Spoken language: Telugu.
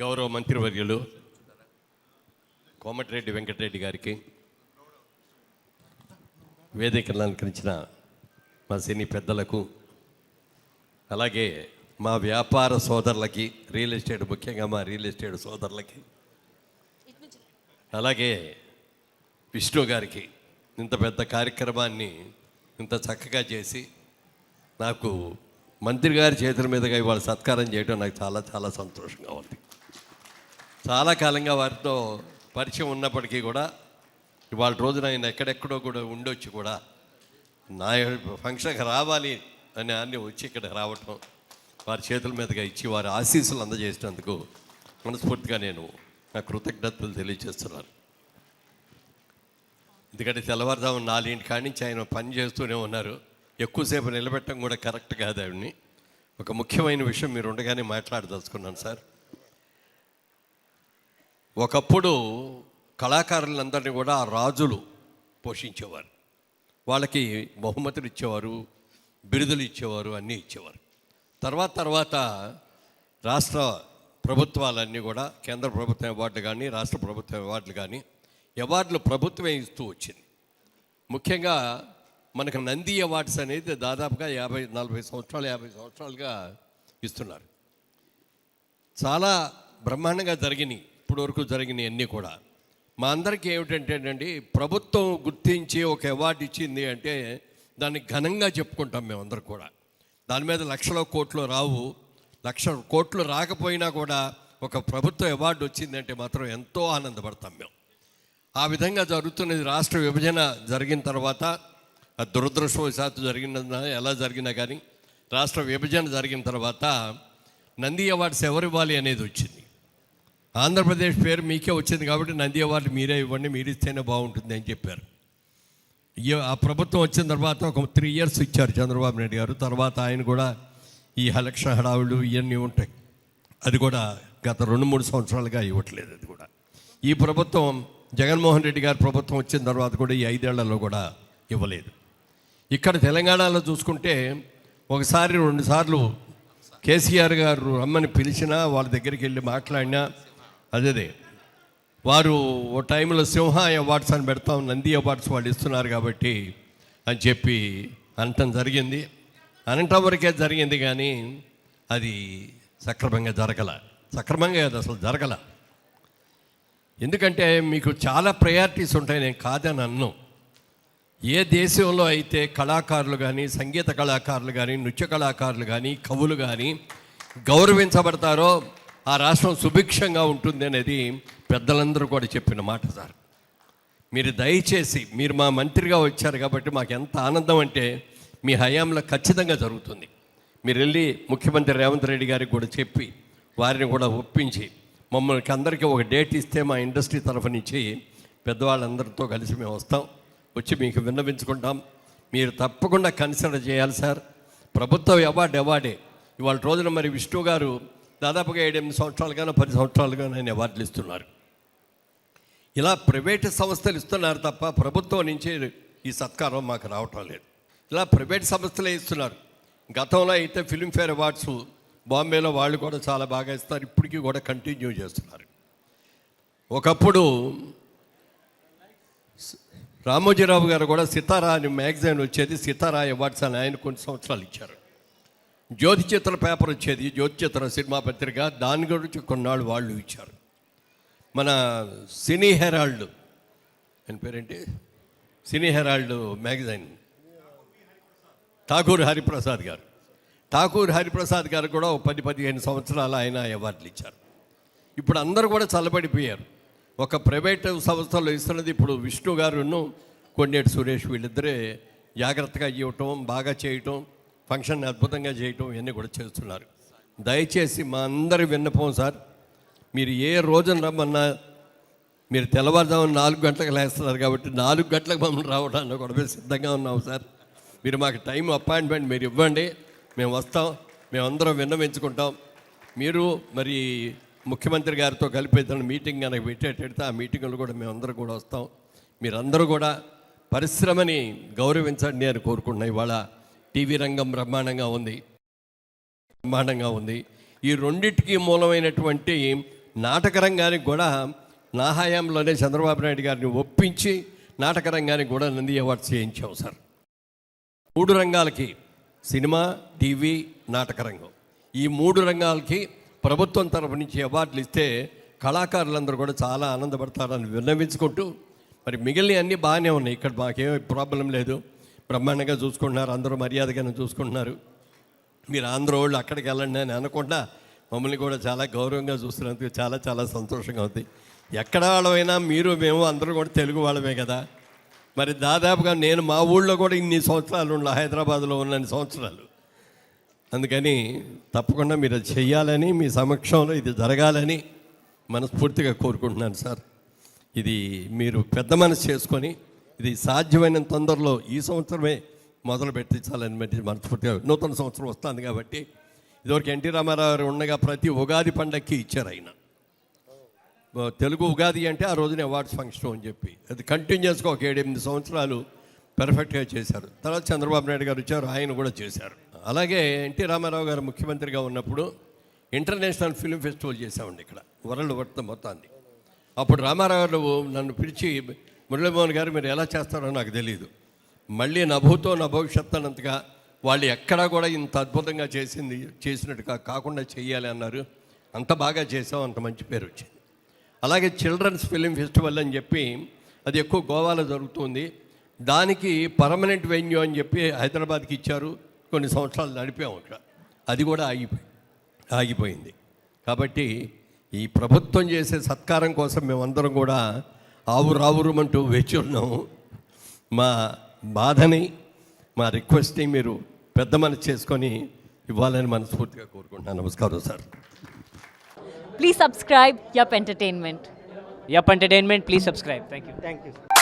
గౌరవ మంత్రివర్యులు కోమటిరెడ్డి వెంకటరెడ్డి గారికి, వేదికలను అలంకరించిన మా సినీ పెద్దలకు, అలాగే మా వ్యాపార సోదరులకి, రియల్ ఎస్టేట్, ముఖ్యంగా మా రియల్ ఎస్టేట్ సోదరులకి, అలాగే విష్ణు గారికి ఇంత పెద్ద కార్యక్రమాన్ని ఇంత చక్కగా చేసి నాకు మంత్రి గారి చేతుల మీదుగా ఇవాళ సత్కారం చేయడం నాకు చాలా చాలా సంతోషంగా ఉంది. చాలా కాలంగా వారితో పరిచయం ఉన్నప్పటికీ కూడా ఇవాళ రోజున ఆయన ఎక్కడెక్కడో కూడా ఉండొచ్చు కూడా నా ఫంక్షన్కి రావాలి అని అన్నీ వచ్చి ఇక్కడ రావటం, వారి చేతుల మీదుగా ఇచ్చి వారి ఆశీస్సులు అందజేసినందుకు మనస్ఫూర్తిగా నేను నా కృతజ్ఞతలు తెలియజేస్తున్నాను. ఎందుకంటే తెల్లవారుజాము 4 కాడి నుంచి ఆయన పని చేస్తూనే ఉన్నారు. ఎక్కువసేపు నిలబెట్టడం కూడా కరెక్ట్ కాదు. ఆవిడ్ని ఒక ముఖ్యమైన విషయం మీరు ఉండగానే మాట్లాడదలుచుకున్నాను సార్. ఒకప్పుడు కళాకారులందరినీ కూడా రాజులు పోషించేవారు, వాళ్ళకి బహుమతులు ఇచ్చేవారు, బిరుదులు ఇచ్చేవారు, అన్నీ ఇచ్చేవారు. తర్వాత రాష్ట్ర ప్రభుత్వాలన్నీ కూడా కేంద్ర ప్రభుత్వం అవార్డులు కానీ రాష్ట్ర ప్రభుత్వం అవార్డులు కానీ అవార్డులు ప్రభుత్వమే ఇస్తూ వచ్చింది. ముఖ్యంగా మనకు నంది అవార్డ్స్ అనేది దాదాపుగా 40 సంవత్సరాలుగా ఇస్తున్నారు. చాలా బ్రహ్మాండంగా జరిగినాయి, ఇప్పుడు వరకు జరిగినాయి అన్నీ కూడా. మా అందరికీ ఏమిటంటేనండి, ప్రభుత్వం గుర్తించి ఒక అవార్డు ఇచ్చింది అంటే దాన్ని ఘనంగా చెప్పుకుంటాం మేమందరం కూడా. దాని మీద లక్షల కోట్లు రావు, 1,00,000 కోట్లు రాకపోయినా కూడా ఒక ప్రభుత్వ అవార్డు వచ్చిందంటే మాత్రం ఎంతో ఆనందపడతాం మేము. ఆ విధంగా జరుగుతున్నది. రాష్ట్ర విభజన జరిగిన తర్వాత, దురదృష్టవశాత్తు జరిగిన ఎలా జరిగినా కానీ రాష్ట్ర విభజన జరిగిన తర్వాత నంది అవార్డ్స్ ఎవరు ఇవ్వాలి అనేది వచ్చింది. ఆంధ్రప్రదేశ్ పేరు మీకే వచ్చింది కాబట్టి నంది అవార్డు మీరే ఇవ్వండి, మీరు ఇస్తేనే బాగుంటుంది అని చెప్పారు. ఆ ప్రభుత్వం వచ్చిన తర్వాత ఒక 3 years ఇచ్చారు చంద్రబాబు నాయుడు గారు. తర్వాత ఆయన కూడా ఈ ఎలక్షన్ హడావులు ఇవన్నీ ఉంటాయి, అది కూడా గత 2-3 సంవత్సరాలుగా ఇవ్వట్లేదు. అది కూడా ఈ ప్రభుత్వం జగన్మోహన్ రెడ్డి గారి ప్రభుత్వం వచ్చిన తర్వాత కూడా ఈ 5 ఏళ్లలో కూడా ఇవ్వలేదు. ఇక్కడ తెలంగాణలో చూసుకుంటే 1-2 సార్లు కేసీఆర్ గారు రమ్మని పిలిచినా వాళ్ళ దగ్గరికి వెళ్ళి మాట్లాడినా అదే వారు ఓ టైంలో సింహ అవార్డ్స్ అని పెడతాం, నంది అవార్డ్స్ వాళ్ళు ఇస్తున్నారు కాబట్టి అని చెప్పి అనటం జరిగింది. అనటం వరకే జరిగింది కానీ అది సక్రమంగా సక్రమంగా కాదు అసలు జరగల. ఎందుకంటే మీకు చాలా ప్రయారిటీస్ ఉంటాయి, నేను కాదని అన్నాను. ఏ దేశంలో అయితే కళాకారులు కానీ, సంగీత కళాకారులు కానీ, నృత్య కళాకారులు కానీ, కవులు కానీ గౌరవించబడతారో ఆ రాష్ట్రం సుభిక్షంగా ఉంటుంది అనేది పెద్దలందరూ కూడా చెప్పిన మాట సార్. మీరు దయచేసి, మీరు మా మంత్రిగా వచ్చారు కాబట్టి మాకు ఎంత ఆనందం అంటే మీ హయాంలో ఖచ్చితంగా జరుగుతుంది. మీరు వెళ్ళి ముఖ్యమంత్రి రేవంత్ రెడ్డి గారికి కూడా చెప్పి వారిని కూడా ఒప్పించి మమ్మల్ని అందరికీ ఒక డేట్ ఇస్తే మా ఇండస్ట్రీ తరఫు నుంచి పెద్దవాళ్ళందరితో కలిసి మేము వస్తాం, వచ్చి మీకు విన్నవించుకుంటాం. మీరు తప్పకుండా కన్సిడర్ చేయాలి సార్. ప్రభుత్వ అవార్డే ఇవాళ రోజున మరి విష్ణు గారు దాదాపుగా 7-8 సంవత్సరాలుగానో 10 సంవత్సరాలుగానో ఆయన అవార్డులు ఇస్తున్నారు. ఇలా ప్రైవేటు సంస్థలు ఇస్తున్నారు తప్ప ప్రభుత్వం నుంచి ఈ సత్కారం మాకు రావటం లేదు. ఇలా ప్రైవేట్ సంస్థలే ఇస్తున్నారు. గతంలో అయితే ఫిల్మ్ఫేర్ అవార్డ్స్ బాంబేలో వాళ్ళు కూడా చాలా బాగా ఇస్తారు, ఇప్పటికీ కూడా కంటిన్యూ చేస్తున్నారు. ఒకప్పుడు రామోజీరావు గారు కూడా సితారా అని మ్యాగజైన్ వచ్చేది, సితారా అవార్డ్స్ అని ఆయన కొన్ని సంవత్సరాలు ఇచ్చారు. జ్యోతి చిత్ర పేపర్ వచ్చేది, జ్యోతి చిత్ర సినిమా పత్రిక, దాని గురించి కొన్నాళ్ళు వాళ్ళు ఇచ్చారు. మన సినీ హెరాల్డ్ అని పేరేంటి, సినీ హెరాల్డ్ మ్యాగజైన్ ఠాకూర్ హరిప్రసాద్ గారు కూడా 10-15 సంవత్సరాలు ఆయన అవార్డులు ఇచ్చారు. ఇప్పుడు అందరూ కూడా చల్లబడిపోయారు. ఒక ప్రైవేట్ సంస్థలో ఇస్తున్నది ఇప్పుడు విష్ణు గారును కొండేటి సురేష్ వీళ్ళిద్దరే జాగ్రత్తగా ఇవ్వటం, బాగా చేయటం, ఫంక్షన్ అద్భుతంగా చేయటం ఇవన్నీ కూడా చేస్తున్నారు. దయచేసి మా అందరి విన్నపం సార్, మీరు ఏ రోజున రమ్మన్నా, మీరు తెల్లవారుజామున 4 గంటలకు లేస్తున్నారు కాబట్టి 4 గంటలకు మమ్మల్ని రావడానికి కూడా మేము సిద్ధంగా ఉన్నాం సార్. మీరు మాకు టైం అపాయింట్మెంట్ మీరు ఇవ్వండి, మేము వస్తాం, మేమందరం విన్నవించుకుంటాం. మీరు మరి ముఖ్యమంత్రి గారితో కలిపి మీటింగ్ కనుక పెట్టేటైతే ఆ మీటింగ్లు కూడా మేమందరం కూడా వస్తాం. మీరందరూ కూడా పరిశ్రమని గౌరవించండి అని కోరుకుంటున్నాయి. ఇవాళ టీవీ రంగం బ్రహ్మాండంగా ఉంది. ఈ రెండింటికి మూలమైనటువంటి నాటక రంగానికి కూడా నా హయాంలోనే చంద్రబాబు నాయుడు గారిని ఒప్పించి నాటక రంగానికి కూడా నంది అవార్డ్స్ చేయించాం సార్. 3 రంగాలకి, సినిమా, టీవీ, నాటక రంగం, ఈ 3 రంగాలకి ప్రభుత్వం తరపు నుంచి అవార్డులు ఇస్తే కళాకారులందరూ కూడా చాలా ఆనందపడతారని విన్నవించుకుంటూ, మరి మిగిలిన అన్నీ బాగానే ఉన్నాయి. ఇక్కడ మాకేం ప్రాబ్లం లేదు, బ్రహ్మాండంగా చూసుకుంటున్నారు, అందరూ మర్యాదగానే చూసుకుంటున్నారు. మీరు ఆంధ్ర వాళ్ళు అక్కడికి వెళ్ళండి అని అనకుండా మమ్మల్ని కూడా చాలా గౌరవంగా చూస్తున్నందుకు చాలా చాలా సంతోషంగా ఉంది. ఎక్కడ వాళ్ళమైనా మీరు మేము అందరూ కూడా తెలుగు వాళ్ళమే కదా. మరి దాదాపుగా నేను మా ఊళ్ళో కూడా ఇన్ని సంవత్సరాలు ఉన్న, హైదరాబాద్లో ఉన్నన్ని సంవత్సరాలు. అందుకని తప్పకుండా మీరు అది చెయ్యాలని, మీ సమక్షంలో ఇది జరగాలని మనస్ఫూర్తిగా కోరుకుంటున్నాను సార్. ఇది మీరు పెద్ద మనసు చేసుకొని ఇది సాధ్యమైన తొందరలో ఈ సంవత్సరమే మొదలు పెట్టించాలని మనస్ఫూర్తిగా, నూతన సంవత్సరం వస్తుంది కాబట్టి. ఇదివరకు ఎన్టీ రామారావు గారు ఉండగా ప్రతి ఉగాది పండగకి ఇచ్చారు ఆయన. తెలుగు ఉగాది అంటే ఆ రోజున అవార్డ్స్ ఫంక్షన్ అని చెప్పి అది కంటిన్యూస్గా ఒక 7-8 సంవత్సరాలు పెర్ఫెక్ట్గా చేశారు. తర్వాత చంద్రబాబు నాయుడు గారు వచ్చారు, ఆయన కూడా చేశారు. అలాగే ఎన్టీ రామారావు గారు ముఖ్యమంత్రిగా ఉన్నప్పుడు ఇంటర్నేషనల్ ఫిల్మ్ ఫెస్టివల్ చేసామండి ఇక్కడ వరల్డ్ మొత్తాన్ని. అప్పుడు రామారావు గారు నన్ను పిలిచి, మురళీమోహన్ గారు మీరు ఎలా చేస్తారో నాకు తెలియదు, మళ్ళీ నభూతో నభవిష్యత్ అన్నంతగా వాళ్ళు ఎక్కడా కూడా ఇంత అద్భుతంగా చేసినట్టుగా కాకుండా చెయ్యాలి అన్నారు. అంత బాగా చేసాం, అంత మంచి పేరు వచ్చింది. అలాగే చిల్డ్రన్స్ ఫిలిం ఫెస్టివల్ అని చెప్పి అది ఎక్కువ గోవాలో జరుగుతుంది. దానికి పర్మనెంట్ వెన్యూ అని చెప్పి హైదరాబాద్కి ఇచ్చారు. కొన్ని సంవత్సరాలు నడిపాము ఇక్కడ, అది కూడా ఆగిపోయింది. కాబట్టి ఈ ప్రభుత్వం చేసే సత్కారం కోసం మేమందరం కూడా ఆవురావురమంటూ వేచి ఉన్నాము. మా బాధని, మా రిక్వెస్ట్ని మీరు పెద్ద మనసు చేసుకొని ఇవ్వాలని మనస్ఫూర్తిగా కోరుకుంటున్నాను. నమస్కారం sir. Please subscribe Yup Entertainment. Yup Entertainment, please subscribe. Thank you. Thank you.